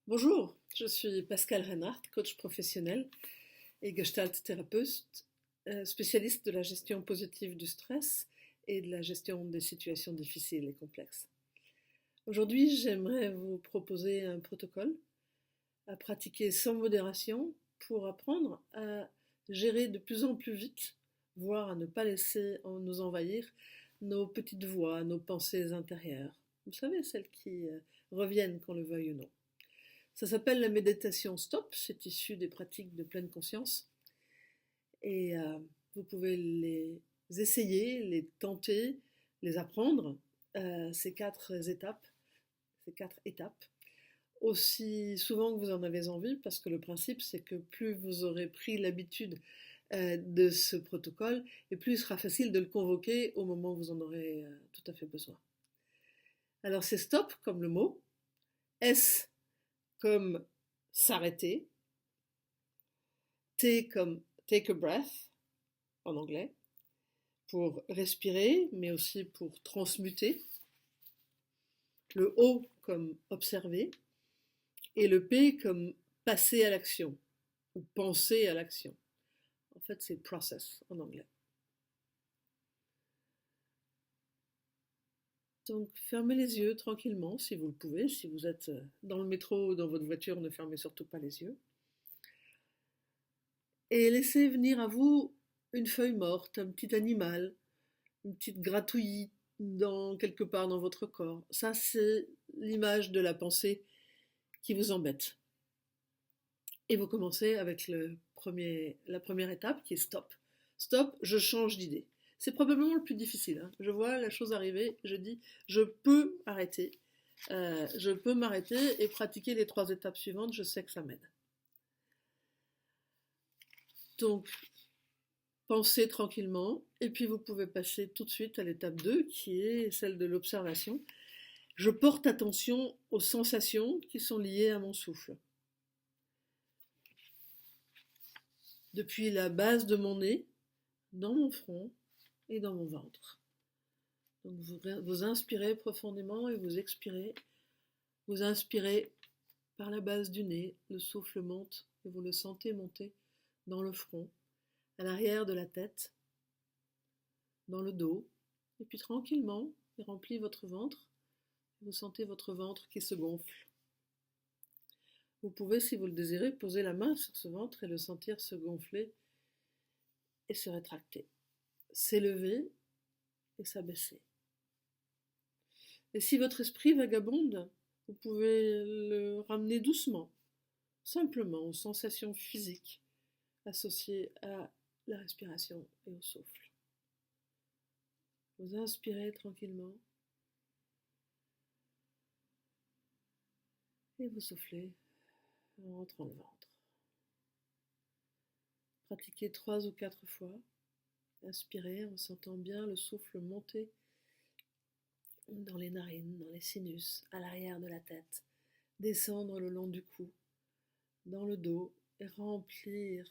Bonjour, je suis Pascal Reinhardt, coach professionnel et gestalt thérapeute, spécialiste de la gestion positive du stress et de la gestion des situations difficiles et complexes. Aujourd'hui, j'aimerais vous proposer un protocole à pratiquer sans modération pour apprendre à gérer de plus en plus vite, voire à ne pas laisser nous envahir nos petites voix, nos pensées intérieures. Vous savez, celles qui reviennent qu'on le veuille ou non. Ça s'appelle la méditation stop, c'est issu des pratiques de pleine conscience et vous pouvez les essayer, les tenter, les apprendre, ces quatre étapes, aussi souvent que vous en avez envie, parce que le principe c'est que plus vous aurez pris l'habitude de ce protocole, et plus il sera facile de le convoquer au moment où vous en aurez tout à fait besoin. Alors c'est stop comme le mot, S comme s'arrêter, T comme take a breath en anglais, pour respirer, mais aussi pour transmuter, le O comme observer, et le P comme passer à l'action, ou penser à l'action. En fait, c'est process en anglais. Donc, fermez les yeux tranquillement si vous le pouvez. Si vous êtes dans le métro ou dans votre voiture, ne fermez surtout pas les yeux. Et laissez venir à vous une feuille morte, un petit animal, une petite gratouillis quelque part dans votre corps. Ça, c'est l'image de la pensée qui vous embête. Et vous commencez avec la première étape qui est stop. Stop, je change d'idée. C'est probablement le plus difficile, hein. Je vois la chose arriver, je dis je peux arrêter. Je peux m'arrêter et pratiquer les 3 étapes suivantes, je sais que ça m'aide. Donc, pensez tranquillement, et puis vous pouvez passer tout de suite à l'étape 2, qui est celle de l'observation. Je porte attention aux sensations qui sont liées à mon souffle. Depuis la base de mon nez, dans mon front et dans mon ventre. Donc vous inspirez profondément et vous expirez. Vous inspirez par la base du nez, le souffle monte et vous le sentez monter dans le front, à l'arrière de la tête, dans le dos, et puis tranquillement, il remplit votre ventre. Vous sentez votre ventre qui se gonfle. Vous pouvez, si vous le désirez, poser la main sur ce ventre et le sentir se gonfler et se rétracter, s'élever et s'abaisser. Et si votre esprit vagabonde, vous pouvez le ramener doucement, simplement aux sensations physiques associées à la respiration et au souffle. Vous inspirez tranquillement et vous soufflez en rentrant le ventre. Pratiquez 3 ou 4 fois. Inspirez en sentant bien le souffle monter dans les narines, dans les sinus, à l'arrière de la tête, descendre le long du cou, dans le dos et remplir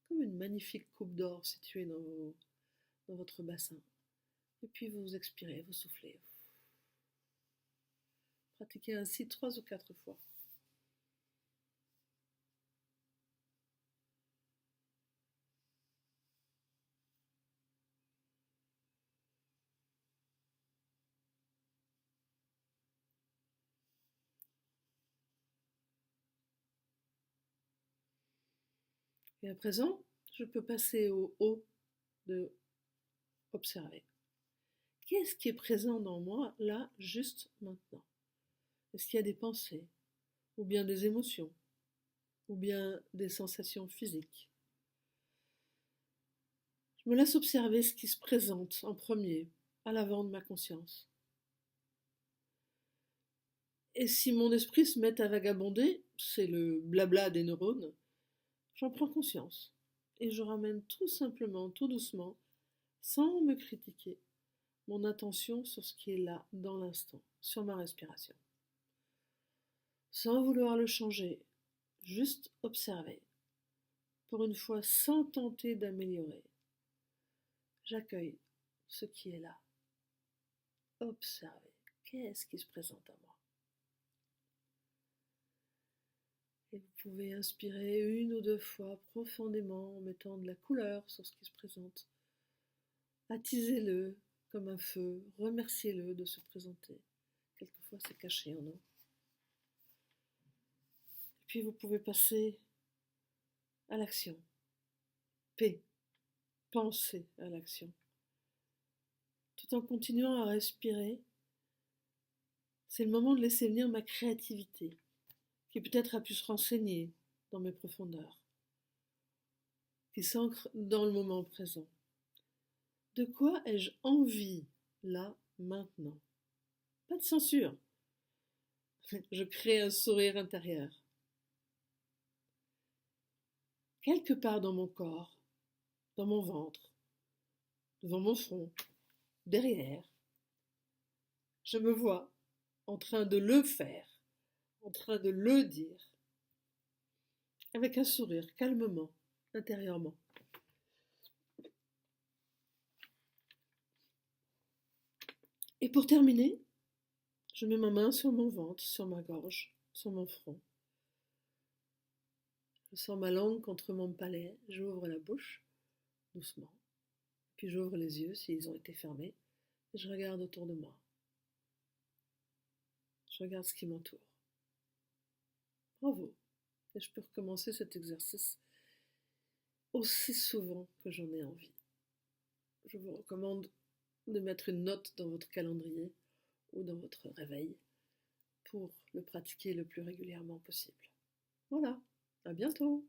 comme une magnifique coupe d'or située dans votre bassin. Et puis vous expirez, vous soufflez. Pratiquez ainsi 3 ou 4 fois. Et à présent, je peux passer au haut de observer. Qu'est-ce qui est présent dans moi, là, juste maintenant? Est-ce qu'il y a des pensées, ou bien des émotions, ou bien des sensations physiques? Je me laisse observer ce qui se présente en premier, à l'avant de ma conscience. Et si mon esprit se met à vagabonder, c'est le blabla des neurones, j'en prends conscience. Et je ramène tout simplement, tout doucement, sans me critiquer, mon attention sur ce qui est là, dans l'instant, sur ma respiration. Sans vouloir le changer, juste observer. Pour une fois, sans tenter d'améliorer. J'accueille ce qui est là. Observer. Qu'est-ce qui se présente à moi? Et vous pouvez inspirer une ou deux fois profondément en mettant de la couleur sur ce qui se présente. Attisez-le comme un feu, remerciez-le de se présenter. Quelquefois c'est caché en nous. Et puis vous pouvez passer à l'action. Pensez à l'action. Tout en continuant à respirer, c'est le moment de laisser venir ma créativité, qui peut-être a pu se renseigner dans mes profondeurs, qui s'ancre dans le moment présent. De quoi ai-je envie, là, maintenant? Pas de censure. Je crée un sourire intérieur. Quelque part dans mon corps, dans mon ventre, devant mon front, derrière, je me vois en train de le faire, en train de le dire, avec un sourire, calmement, intérieurement. Et pour terminer, je mets ma main sur mon ventre, sur ma gorge, sur mon front. Je sens ma langue contre mon palais, j'ouvre la bouche, doucement, puis j'ouvre les yeux s'ils ont été fermés, et je regarde autour de moi. Je regarde ce qui m'entoure. Bravo. Et je peux recommencer cet exercice aussi souvent que j'en ai envie. Je vous recommande de mettre une note dans votre calendrier ou dans votre réveil pour le pratiquer le plus régulièrement possible. Voilà, à bientôt!